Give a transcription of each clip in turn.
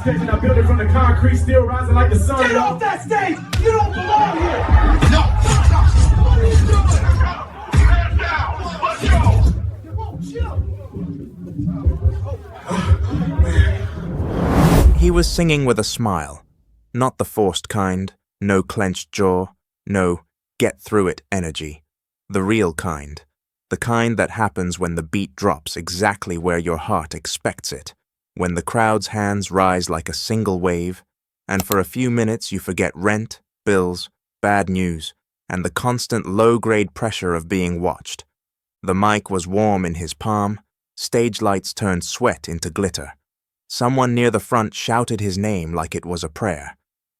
stage and I built it from the concrete, still rising like the sun. Get off that stage! You don't belong here! No! What are you doing? Hands down! Let's go! You won't chill! He was singing with a smile. Not the forced kind, no clenched jaw, no get-through-it energy. The real kind. The kind that happens when the beat drops exactly where your heart expects it, when the crowd's hands rise like a single wave, and for a few minutes you forget rent, bills, bad news, and the constant low-grade pressure of being watched. The mic was warm in his palm, stage lights turned sweat into glitter. Someone near the front shouted his name like it was a prayer.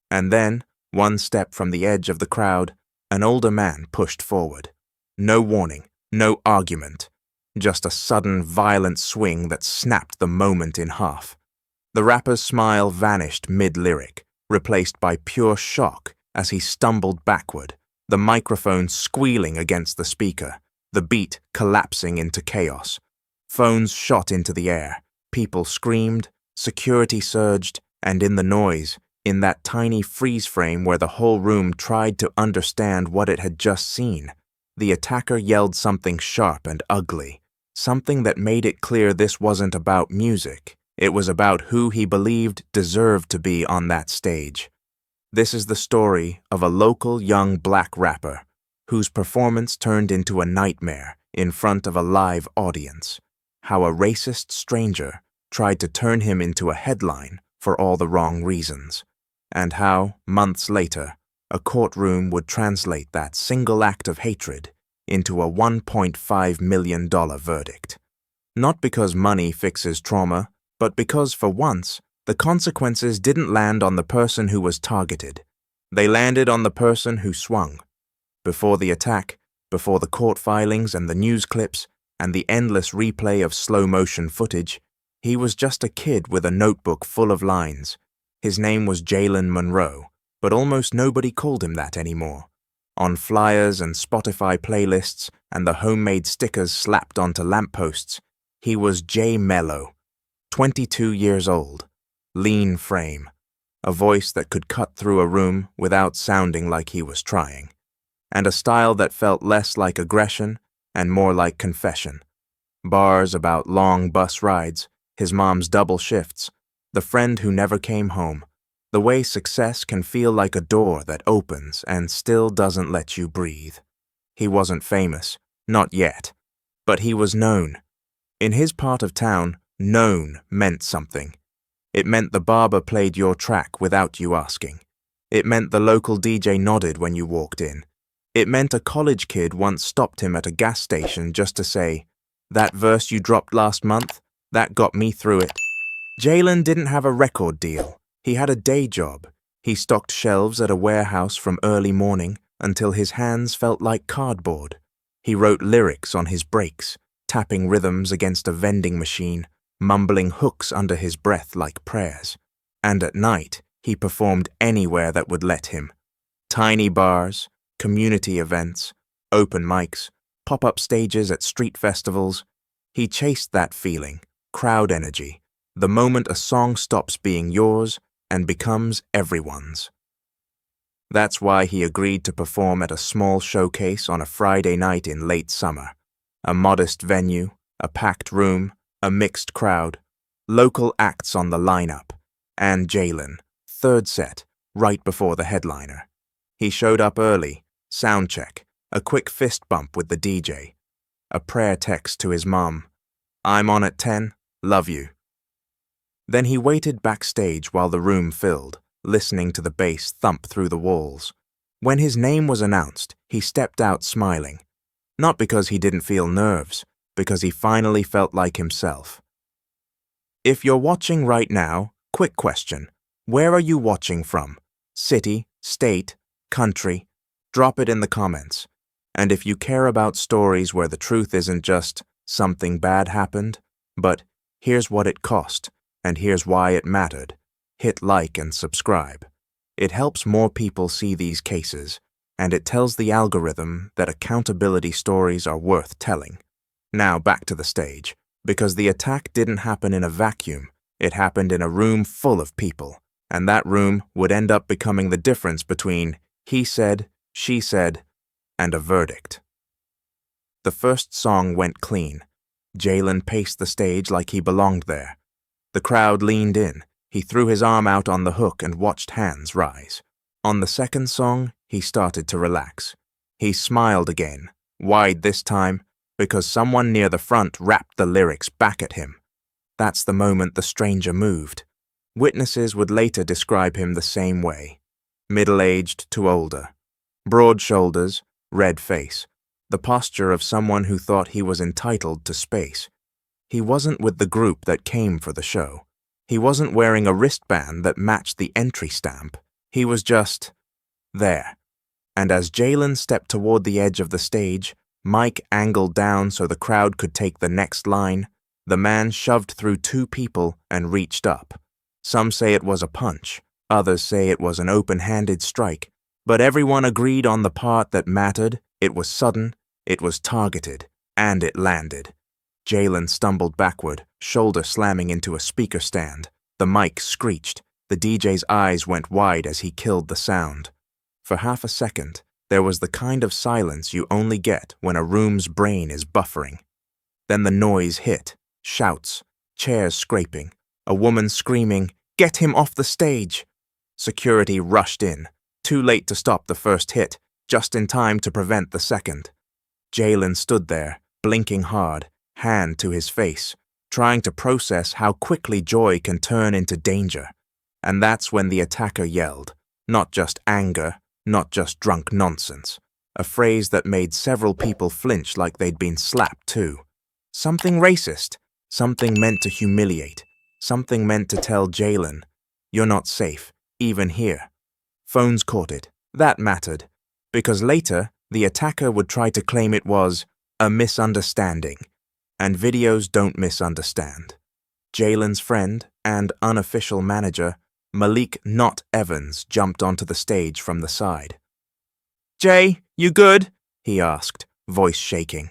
And then, one step from the edge of the crowd, an older man pushed forward. No warning. No argument, just a sudden, violent swing that snapped the moment in half. The rapper's smile vanished mid-lyric, replaced by pure shock as he stumbled backward, the microphone squealing against the speaker, the beat collapsing into chaos. Phones shot into the air, people screamed, security surged, and in the noise, in that tiny freeze frame where the whole room tried to understand what it had just seen, the attacker yelled something sharp and ugly, something that made it clear this wasn't about music. It was about who he believed deserved to be on that stage. This is the story of a local young black rapper whose performance turned into a nightmare in front of a live audience. How a racist stranger tried to turn him into a headline for all the wrong reasons. And how, months later, a courtroom would translate that single act of hatred into a $1.5 million verdict. Not because money fixes trauma, but because, for once, the consequences didn't land on the person who was targeted. They landed on the person who swung. Before the attack, before the court filings and the news clips, and the endless replay of slow-motion footage, he was just a kid with a notebook full of lines. His name was Jalen Munro, but almost nobody called him that anymore. On flyers and Spotify playlists and the homemade stickers slapped onto lampposts, he was J Mellow, 22 years old, lean frame, a voice that could cut through a room without sounding like he was trying, and a style that felt less like aggression and more like confession. Bars about long bus rides, his mom's double shifts, the friend who never came home, the way success can feel like a door that opens and still doesn't let you breathe. He wasn't famous, not yet, but he was known. In his part of town, known meant something. It meant the barber played your track without you asking. It meant the local DJ nodded when you walked in. It meant a college kid once stopped him at a gas station just to say, "That verse you dropped last month, that got me through it." Jalen didn't have a record deal. He had a day job. He stocked shelves at a warehouse from early morning until his hands felt like cardboard. He wrote lyrics on his breaks, tapping rhythms against a vending machine, mumbling hooks under his breath like prayers. And at night, he performed anywhere that would let him. Tiny bars, community events, open mics, pop-up stages at street festivals. He chased that feeling, crowd energy, the moment a song stops being yours and becomes everyone's. That's why he agreed to perform at a small showcase on a Friday night in late summer. A modest venue, a packed room, a mixed crowd, local acts on the lineup, and Jalen, third set, right before the headliner. He showed up early, sound check, a quick fist bump with the DJ, a prayer text to his mom, "I'm on at 10, love you." Then he waited backstage while the room filled, listening to the bass thump through the walls. When his name was announced, he stepped out smiling. Not because he didn't feel nerves, because he finally felt like himself. If you're watching right now, quick question. Where are you watching from? City, state, country? Drop it in the comments. And if you care about stories where the truth isn't just something bad happened, but here's what it cost, and here's why it mattered, hit like and subscribe. It helps more people see these cases, and it tells the algorithm that accountability stories are worth telling. Now back to the stage, because the attack didn't happen in a vacuum, It happened in a room full of people, and that room would end up becoming the difference between he said, she said, and a verdict. The first song went clean. Jalen paced the stage like he belonged there. The crowd leaned in. He threw his arm out on the hook and watched hands rise. On the second song, he started to relax. He smiled again, wide this time, because someone near the front rapped the lyrics back at him. That's the moment the stranger moved. Witnesses would later describe him the same way. Middle-aged to older. Broad shoulders, red face. The posture of someone who thought he was entitled to space. He wasn't with the group that came for the show. He wasn't wearing a wristband that matched the entry stamp. He was just there. And as Jalen stepped toward the edge of the stage, Mike angled down so the crowd could take the next line. The man shoved through two people and reached up. Some say it was a punch. Others say it was an open-handed strike. But everyone agreed on the part that mattered. It was sudden, it was targeted, and it landed. Jalen stumbled backward, shoulder slamming into a speaker stand. The mic screeched. The DJ's eyes went wide as he killed the sound. For half a second, there was the kind of silence you only get when a room's brain is buffering. Then the noise hit. Shouts, chairs scraping, a woman screaming, "Get him off the stage!" Security rushed in, too late to stop the first hit, just in time to prevent the second. Jalen stood there, blinking hard, hand to his face, trying to process how quickly joy can turn into danger. And that's when the attacker yelled, not just anger, not just drunk nonsense, a phrase that made several people flinch like they'd been slapped too. Something racist, something meant to humiliate, something meant to tell Jalen, "You're not safe, even here." Phones caught it. That mattered, because later the attacker would try to claim it was a misunderstanding, and videos don't misunderstand. Jalen's friend and unofficial manager, Malik "Not" Evans, jumped onto the stage from the side. "Jay, you good?" he asked, voice shaking.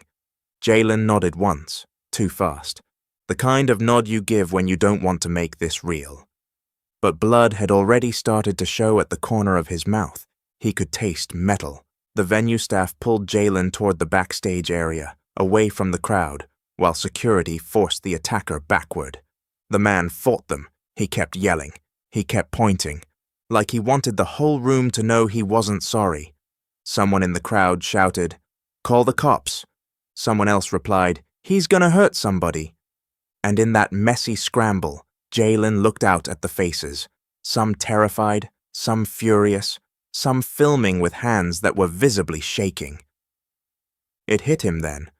Jalen nodded once, too fast. The kind of nod you give when you don't want to make this real. But blood had already started to show at the corner of his mouth. He could taste metal. The venue staff pulled Jalen toward the backstage area, away from the crowd, while security forced the attacker backward. The man fought them. He kept yelling. He kept pointing, like he wanted the whole room to know he wasn't sorry. Someone in the crowd shouted, "Call the cops." Someone else replied, "He's gonna hurt somebody." And in that messy scramble, Jalen looked out at the faces, some terrified, some furious, some filming with hands that were visibly shaking. It hit him then.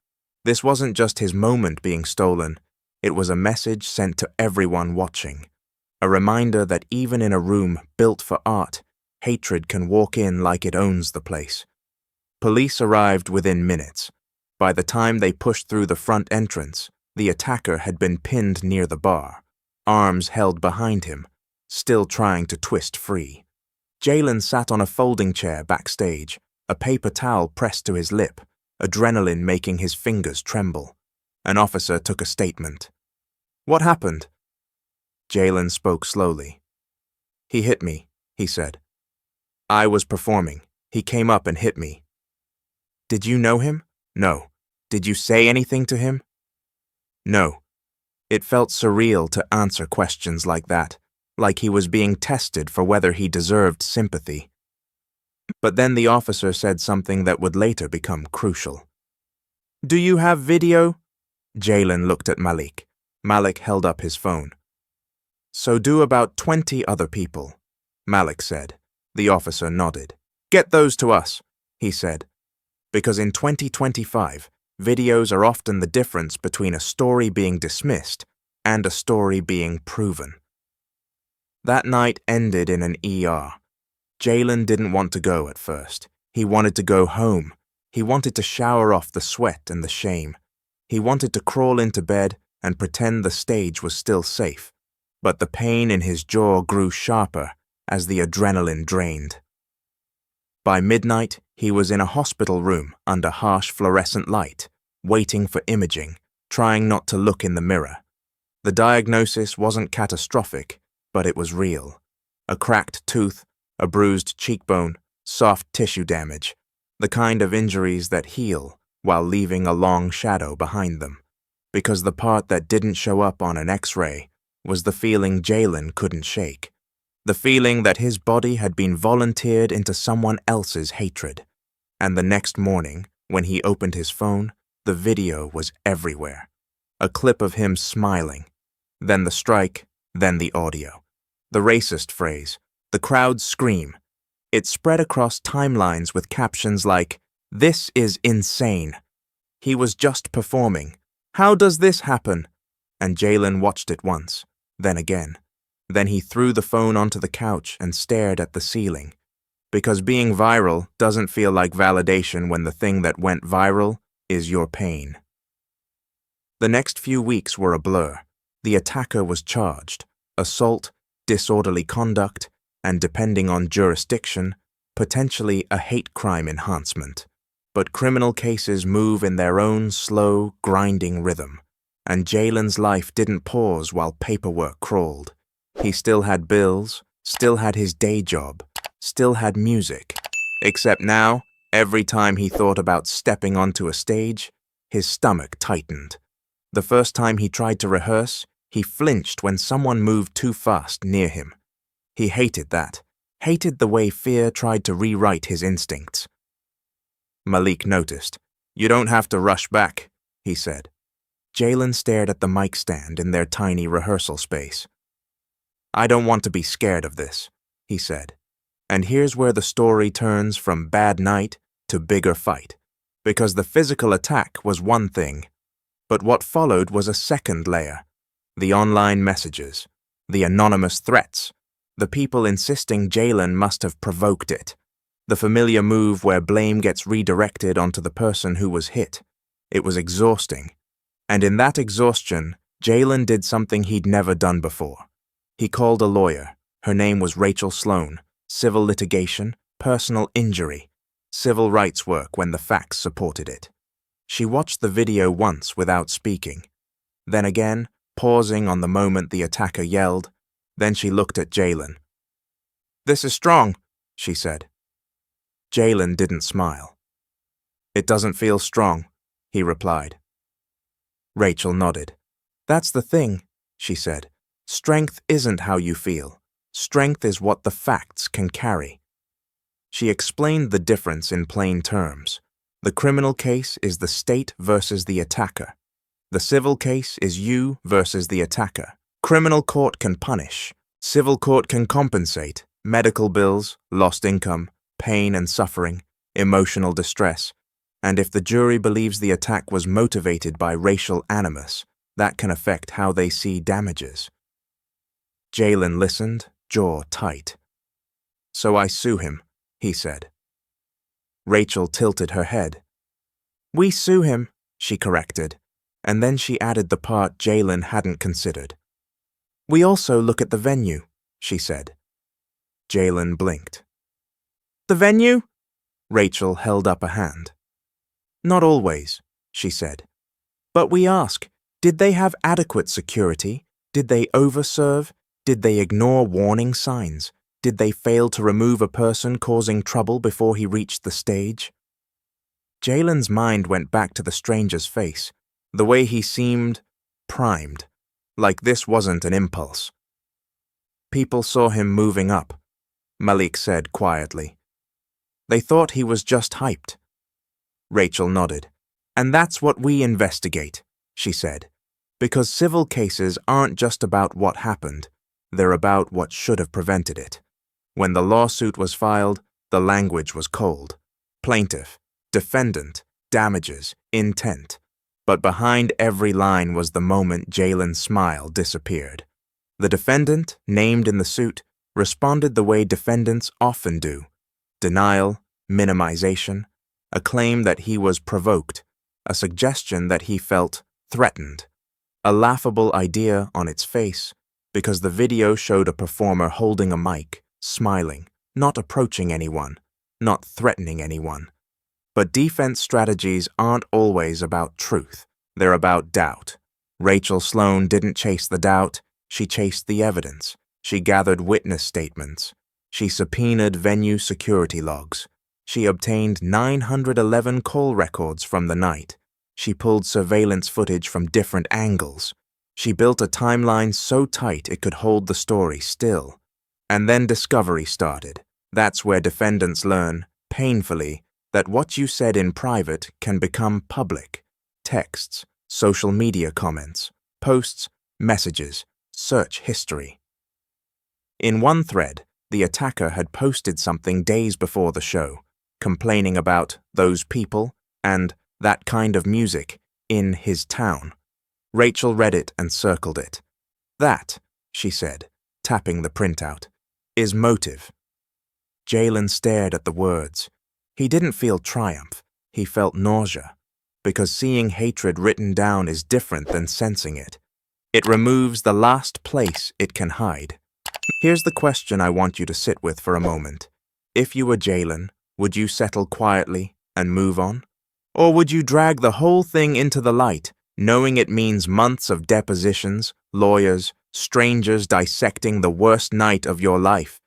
This wasn't just his moment being stolen. It was a message sent to everyone watching. A reminder that even in a room built for art, hatred can walk in like it owns the place. Police arrived within minutes. By the time they pushed through the front entrance, the attacker had been pinned near the bar, arms held behind him, still trying to twist free. Jalen sat on a folding chair backstage, a paper towel pressed to his lip, adrenaline making his fingers tremble. An officer took a statement. "What happened?" Jalen spoke slowly. "He hit me," he said. "I was performing. He came up and hit me." "Did you know him?" "No." "Did you say anything to him?" "No." It felt surreal to answer questions like that, like he was being tested for whether he deserved sympathy. But then the officer said something that would later become crucial. "Do you have video?" Jalen looked at Malik. Malik held up his phone. "So do about 20 other people," Malik said. The officer nodded. "Get those to us," he said. Because in 2025, videos are often the difference between a story being dismissed and a story being proven. That night ended in an ER. Jalen didn't want to go at first. He wanted to go home. He wanted to shower off the sweat and the shame. He wanted to crawl into bed and pretend the stage was still safe. But the pain in his jaw grew sharper as the adrenaline drained. By midnight, he was in a hospital room under harsh fluorescent light, waiting for imaging, trying not to look in the mirror. The diagnosis wasn't catastrophic, but it was real. A cracked tooth, a bruised cheekbone, soft tissue damage, the kind of injuries that heal while leaving a long shadow behind them. Because the part that didn't show up on an X-ray was the feeling Jalen couldn't shake. The feeling that his body had been volunteered into someone else's hatred. And the next morning, when he opened his phone, the video was everywhere. A clip of him smiling, then the strike, then the audio. The racist phrase, the crowd's scream. It spread across timelines with captions like, "This is insane. He was just performing. How does this happen?" And Jalen watched it once, then again. Then he threw the phone onto the couch and stared at the ceiling. Because being viral doesn't feel like validation when the thing that went viral is your pain. The next few weeks were a blur. The attacker was charged: assault, disorderly conduct, and depending on jurisdiction, potentially a hate crime enhancement. But criminal cases move in their own slow, grinding rhythm, and Jalen's life didn't pause while paperwork crawled. He still had bills, still had his day job, still had music. Except now, every time he thought about stepping onto a stage, his stomach tightened. The first time he tried to rehearse, he flinched when someone moved too fast near him. He hated that, hated the way fear tried to rewrite his instincts. Malik noticed. "You don't have to rush back," he said. Jalen stared at the mic stand in their tiny rehearsal space. "I don't want to be scared of this," he said. And here's where the story turns from bad night to bigger fight. Because the physical attack was one thing, but what followed was a second layer. The online messages, the anonymous threats, the people insisting Jalen must have provoked it. The familiar move where blame gets redirected onto the person who was hit. It was exhausting. And in that exhaustion, Jalen did something he'd never done before. He called a lawyer. Her name was Rachel Sloane. Civil litigation, personal injury, civil rights work when the facts supported it. She watched the video once without speaking. Then again, pausing on the moment the attacker yelled. Then she looked at Jalen. "This is strong," she said. Jalen didn't smile. "It doesn't feel strong," he replied. Rachel nodded. "That's the thing," she said. "Strength isn't how you feel. Strength is what the facts can carry." She explained the difference in plain terms. The criminal case is the state versus the attacker. The civil case is you versus the attacker. Criminal court can punish. Civil court can compensate. Medical bills, lost income, pain and suffering, emotional distress. And if the jury believes the attack was motivated by racial animus, that can affect how they see damages. Jalen listened, jaw tight. "So I sue him," he said. Rachel tilted her head. "We sue him," she corrected, and then she added the part Jalen hadn't considered. "We also look at the venue," she said. Jalen blinked. "The venue?" Rachel held up a hand. "Not always," she said. "But we ask, did they have adequate security? Did they overserve? Did they ignore warning signs? Did they fail to remove a person causing trouble before he reached the stage?" Jalen's mind went back to the stranger's face, the way he seemed primed, like this wasn't an impulse. "People saw him moving up," Malik said quietly. "They thought he was just hyped." Rachel nodded. "And that's what we investigate," she said, "because civil cases aren't just about what happened. They're about what should have prevented it. When the lawsuit was filed, the language was cold. Plaintiff, defendant, damages, intent. But behind every line was the moment Jalen's smile disappeared. The defendant, named in the suit, responded the way defendants often do. Denial, minimization, a claim that he was provoked, a suggestion that he felt threatened. A laughable idea on its face, because the video showed a performer holding a mic, smiling, not approaching anyone, not threatening anyone. But defense strategies aren't always about truth. They're about doubt. Rachel Sloane didn't chase the doubt, she chased the evidence. She gathered witness statements. She subpoenaed venue security logs. She obtained 911 call records from the night. She pulled surveillance footage from different angles. She built a timeline so tight it could hold the story still. And then discovery started. That's where defendants learn, painfully, that what you said in private can become public. Texts, social media comments, posts, messages, search history. In one thread, the attacker had posted something days before the show, complaining about those people and that kind of music in his town. Rachel read it and circled it. That, she said, tapping the printout, is motive. Jalen stared at the words. He didn't feel triumph, he felt nausea, because seeing hatred written down is different than sensing it. It removes the last place it can hide. Here's the question I want you to sit with for a moment. If you were Jalen, would you settle quietly and move on? Or would you drag the whole thing into the light, knowing it means months of depositions, lawyers, strangers dissecting the worst night of your life?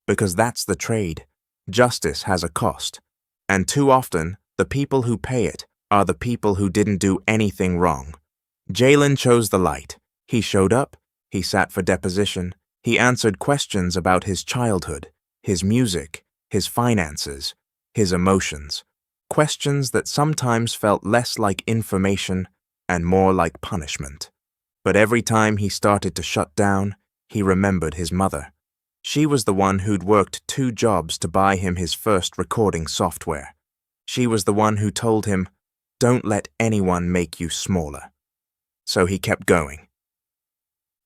Because that's the trade. Justice has a cost. And too often, the people who pay it are the people who didn't do anything wrong. Jalen chose the light. He showed up. He sat for deposition. He answered questions about his childhood, his music, his finances, his emotions. Questions that sometimes felt less like information and more like punishment. But every time he started to shut down, he remembered his mother. She was the one who'd worked 2 jobs to buy him his first recording software. She was the one who told him, "Don't let anyone make you smaller." So he kept going.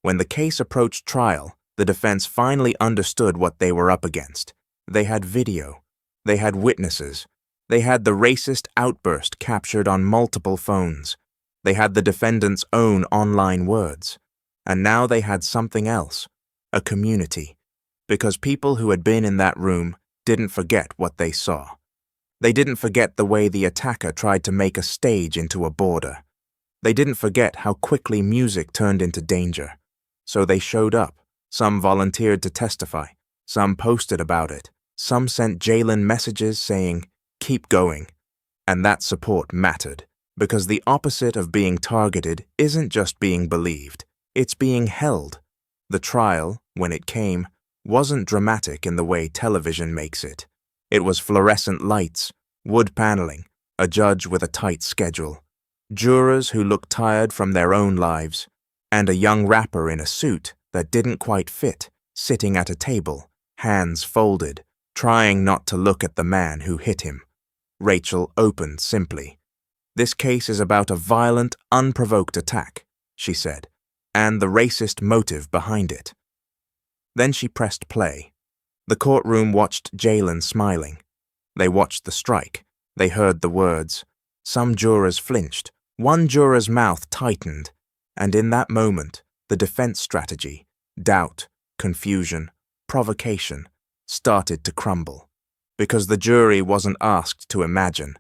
When the case approached trial, the defense finally understood what they were up against. They had video. They had witnesses. They had the racist outburst captured on multiple phones. They had the defendant's own online words. And now they had something else, a community. Because people who had been in that room didn't forget what they saw. They didn't forget the way the attacker tried to make a stage into a border. They didn't forget how quickly music turned into danger. So they showed up. Some volunteered to testify. Some posted about it. Some sent Jalen messages saying, "Keep going." And that support mattered, because the opposite of being targeted isn't just being believed, it's being held. The trial, when it came, wasn't dramatic in the way television makes it. It was fluorescent lights, wood paneling, a judge with a tight schedule, jurors who looked tired from their own lives, and a young rapper in a suit that didn't quite fit, sitting at a table, hands folded, trying not to look at the man who hit him. Rachel opened simply. "This case is about a violent, unprovoked attack," she said, "and the racist motive behind it." Then she pressed play. The courtroom watched Jalen smiling. They watched the strike. They heard the words. Some jurors flinched. One juror's mouth tightened. And in that moment, the defense strategy, doubt, confusion, provocation, started to crumble. Because the jury wasn't asked to imagine.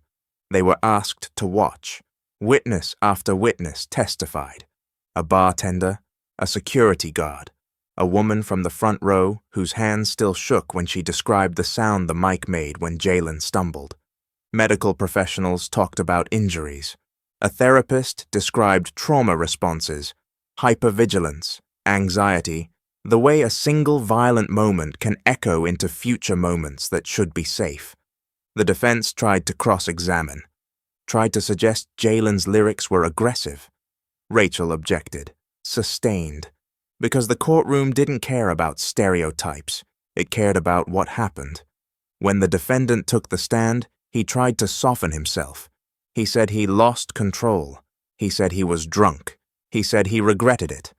They were asked to watch. Witness after witness testified. A bartender, a security guard, a woman from the front row whose hands still shook when she described the sound the mic made when Jalen stumbled. Medical professionals talked about injuries. A therapist described trauma responses, hypervigilance, anxiety, the way a single violent moment can echo into future moments that should be safe. The defense tried to cross-examine, tried to suggest Jalen's lyrics were aggressive. Rachel objected, sustained, because the courtroom didn't care about stereotypes. It cared about what happened. When the defendant took the stand, he tried to soften himself. He said he lost control. He said he was drunk. He said he regretted it.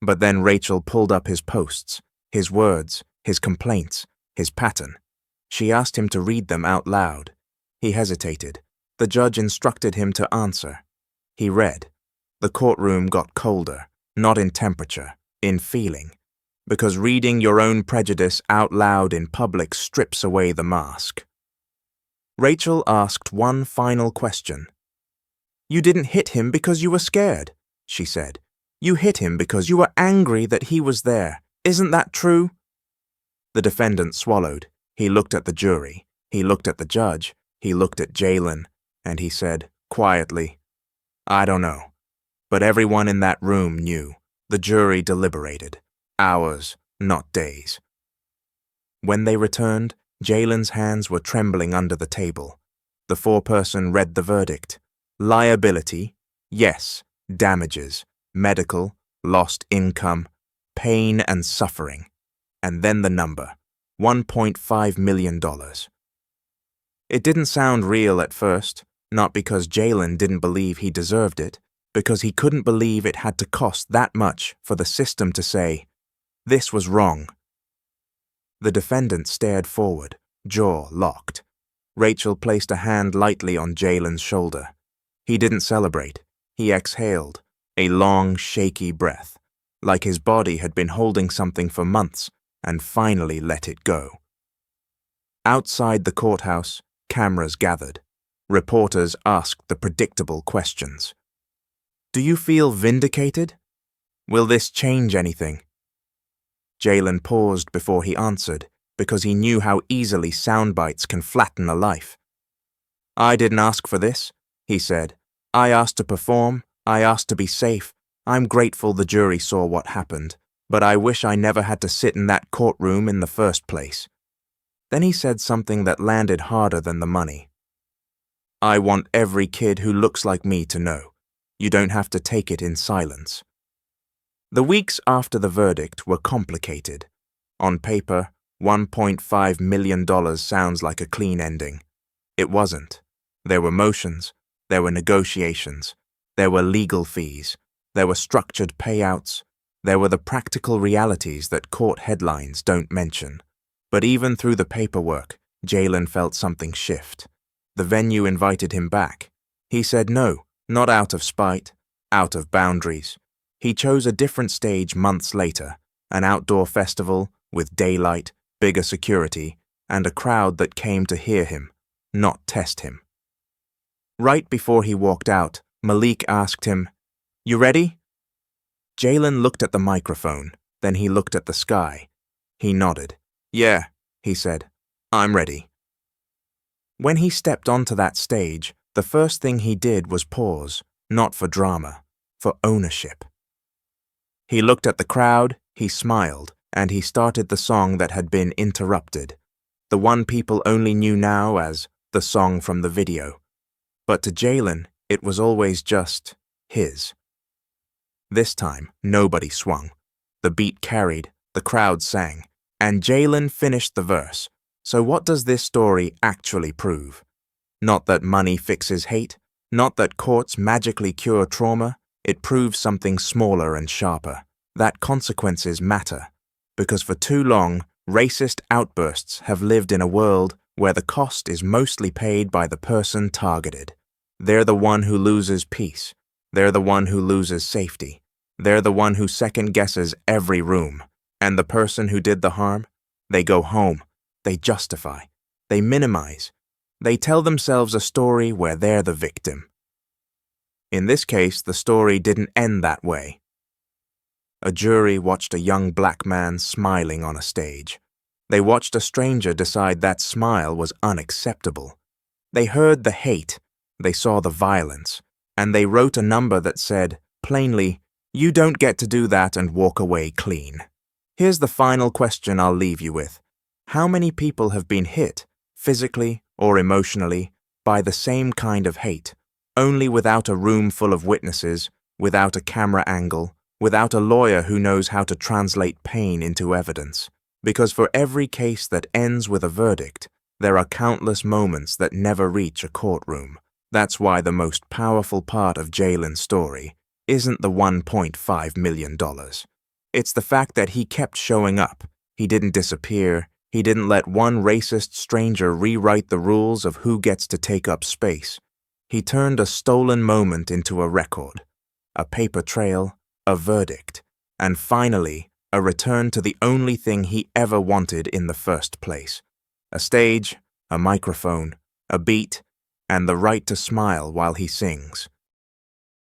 But then Rachel pulled up his posts, his words, his complaints, his pattern. She asked him to read them out loud. He hesitated. The judge instructed him to answer. He read. The courtroom got colder, not in temperature, in feeling, because reading your own prejudice out loud in public strips away the mask. Rachel asked one final question. "You didn't hit him because you were scared," she said. You hit him because you were angry that he was there. Isn't that true?" The defendant swallowed. He looked at the jury. He looked at the judge. He looked at Jalen, and he said, quietly, "I don't know." But everyone in that room knew. The jury deliberated. Hours, not days. When they returned, Jalen's hands were trembling under the table. The foreperson read the verdict. Liability, yes. Damages, medical, lost income, pain and suffering. And then the number, $1.5 million. It didn't sound real at first, not because Jalen didn't believe he deserved it, because he couldn't believe it had to cost that much for the system to say, "This was wrong." The defendant stared forward, jaw locked. Rachel placed a hand lightly on Jalen's shoulder. He didn't celebrate. He exhaled, a long, shaky breath, like his body had been holding something for months and finally let it go. Outside the courthouse, cameras gathered. Reporters asked the predictable questions. "Do you feel vindicated? Will this change anything?" Jalen paused before he answered, because he knew how easily soundbites can flatten a life. "I didn't ask for this," he said. "I asked to perform. I asked to be safe. I'm grateful the jury saw what happened, but I wish I never had to sit in that courtroom in the first place." Then he said something that landed harder than the money. "I want every kid who looks like me to know. You don't have to take it in silence." The weeks after the verdict were complicated. On paper, $1.5 million sounds like a clean ending. It wasn't. There were motions, there were negotiations, there were legal fees, there were structured payouts, there were the practical realities that court headlines don't mention. But even through the paperwork, Jalen felt something shift. The venue invited him back. He said no, not out of spite, out of boundaries. He chose a different stage months later, an outdoor festival with daylight, bigger security, and a crowd that came to hear him, not test him. Right before he walked out, Malik asked him, "You ready?" Jalen looked at the microphone, then he looked at the sky. He nodded. "Yeah," he said, "I'm ready." When he stepped onto that stage, the first thing he did was pause, not for drama, for ownership. He looked at the crowd, he smiled, and he started the song that had been interrupted, the one people only knew now as the song from the video. But to Jalen, it was always just his. This time, nobody swung. The beat carried, the crowd sang, and Jalen finished the verse. So what does this story actually prove? Not that money fixes hate, not that courts magically cure trauma. It proves something smaller and sharper, that consequences matter. Because for too long, racist outbursts have lived in a world where the cost is mostly paid by the person targeted. They're the one who loses peace. They're the one who loses safety. They're the one who second-guesses every room. And the person who did the harm? They go home. They justify. They minimize. They tell themselves a story where they're the victim. In this case, the story didn't end that way. A jury watched a young black man smiling on a stage. They watched a stranger decide that smile was unacceptable. They heard the hate, they saw the violence, and they wrote a number that said, plainly, "You don't get to do that and walk away clean." Here's the final question I'll leave you with. How many people have been hit, physically or emotionally, by the same kind of hate, only without a room full of witnesses, without a camera angle, without a lawyer who knows how to translate pain into evidence? Because for every case that ends with a verdict, there are countless moments that never reach a courtroom. That's why the most powerful part of Jalen's story isn't the $1.5 million. It's the fact that he kept showing up. He didn't disappear. He didn't let one racist stranger rewrite the rules of who gets to take up space. He turned a stolen moment into a record, a paper trail, a verdict, and finally, a return to the only thing he ever wanted in the first place: a stage, a microphone, a beat, and the right to smile while he sings.